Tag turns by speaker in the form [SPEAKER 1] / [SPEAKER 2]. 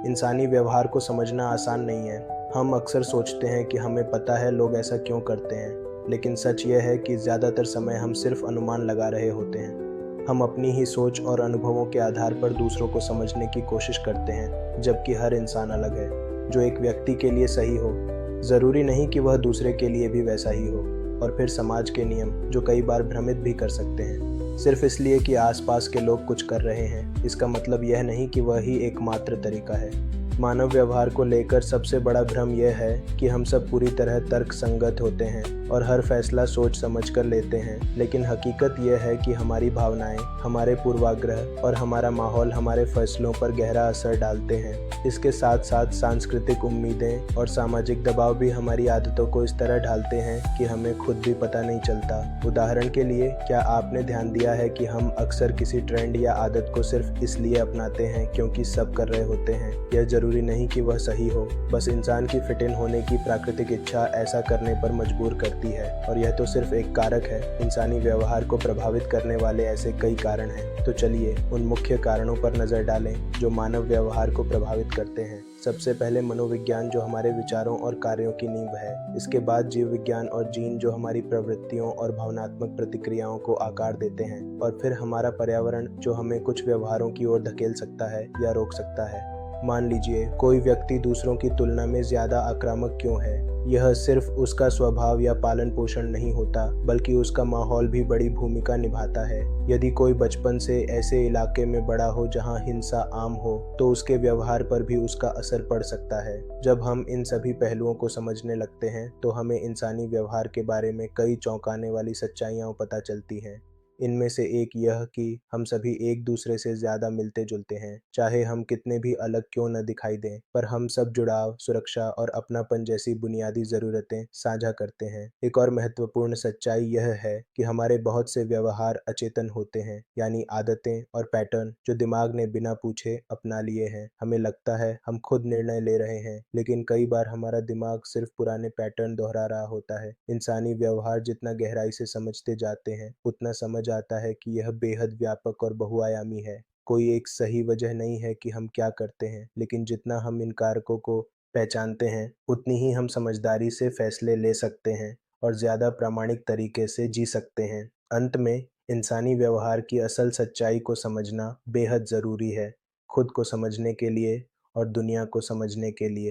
[SPEAKER 1] इंसानी व्यवहार को समझना आसान नहीं है। हम अक्सर सोचते हैं कि हमें पता है लोग ऐसा क्यों करते हैं, लेकिन सच यह है कि ज़्यादातर समय हम सिर्फ अनुमान लगा रहे होते हैं। हम अपनी ही सोच और अनुभवों के आधार पर दूसरों को समझने की कोशिश करते हैं, जबकि हर इंसान अलग है। जो एक व्यक्ति के लिए सही हो, ज़रूरी नहीं कि वह दूसरे के लिए भी वैसा ही हो। और फिर समाज के नियम, जो कई बार भ्रमित भी कर सकते हैं। सिर्फ इसलिए कि आसपास के लोग कुछ कर रहे हैं, इसका मतलब यह नहीं कि वह ही एकमात्र तरीका है। मानव व्यवहार को लेकर सबसे बड़ा भ्रम यह है कि हम सब पूरी तरह तर्क संगत होते हैं और हर फैसला सोच समझ कर लेते हैं, लेकिन हकीकत यह है कि हमारी भावनाएं, हमारे पूर्वाग्रह और हमारा माहौल हमारे फैसलों पर गहरा असर डालते हैं। इसके साथ साथ सांस्कृतिक उम्मीदें और सामाजिक दबाव भी हमारी आदतों को इस तरह ढालते हैं कि हमें खुद भी पता नहीं चलता। उदाहरण के लिए, क्या आपने ध्यान दिया है कि हम अक्सर किसी ट्रेंड या आदत को सिर्फ इसलिए अपनाते हैं क्योंकि सब कर रहे होते हैं? यह जरूरी नहीं कि वह सही हो, बस इंसान की फिट इन होने की प्राकृतिक इच्छा ऐसा करने पर मजबूर करती है। और यह तो सिर्फ एक कारक है। इंसानी व्यवहार को प्रभावित करने वाले ऐसे कई कारण हैं। तो चलिए उन मुख्य कारणों पर नजर डालें जो मानव व्यवहार को प्रभावित करते हैं। सबसे पहले मनोविज्ञान, जो हमारे विचारों और कार्यों की नींव है। इसके बाद जीव विज्ञान और जीन, जो हमारी प्रवृत्तियों और भावनात्मक प्रतिक्रियाओं को आकार देते हैं। और फिर हमारा पर्यावरण, जो हमें कुछ व्यवहारों की ओर धकेल सकता है या रोक सकता है। मान लीजिए कोई व्यक्ति दूसरों की तुलना में ज्यादा आक्रामक क्यों है। यह सिर्फ उसका स्वभाव या पालन पोषण नहीं होता, बल्कि उसका माहौल भी बड़ी भूमिका निभाता है। यदि कोई बचपन से ऐसे इलाके में बड़ा हो जहां हिंसा आम हो, तो उसके व्यवहार पर भी उसका असर पड़ सकता है। जब हम इन सभी पहलुओं को समझने लगते हैं, तो हमें इंसानी व्यवहार के बारे में कई चौंकाने वाली सच्चाइयां पता चलती हैं। इनमें से एक यह कि हम सभी एक दूसरे से ज्यादा मिलते जुलते हैं, चाहे हम कितने भी अलग क्यों न दिखाई दें। पर हम सब जुड़ाव, सुरक्षा और अपनापन जैसी बुनियादी जरूरतें साझा करते हैं। एक और महत्वपूर्ण सच्चाई यह है कि हमारे बहुत से व्यवहार अचेतन होते हैं, यानी आदतें और पैटर्न जो दिमाग ने बिना पूछे अपना लिए हैं। हमें लगता है हम खुद निर्णय ले रहे हैं, लेकिन कई बार हमारा दिमाग सिर्फ पुराने पैटर्न दोहरा रहा होता है। इंसानी व्यवहार जितना गहराई से समझते जाते हैं, उतना समझ आता है कि यह बेहद व्यापक और बहुआयामी है। कोई एक सही वजह नहीं है कि हम क्या करते हैं, लेकिन जितना हम इन कारकों को पहचानते हैं, उतनी ही हम समझदारी से फैसले ले सकते हैं और ज्यादा प्रामाणिक तरीके से जी सकते हैं। अंत में, इंसानी व्यवहार की असल सच्चाई को समझना बेहद जरूरी है, खुद को समझने के लिए और दुनिया को समझने के लिए।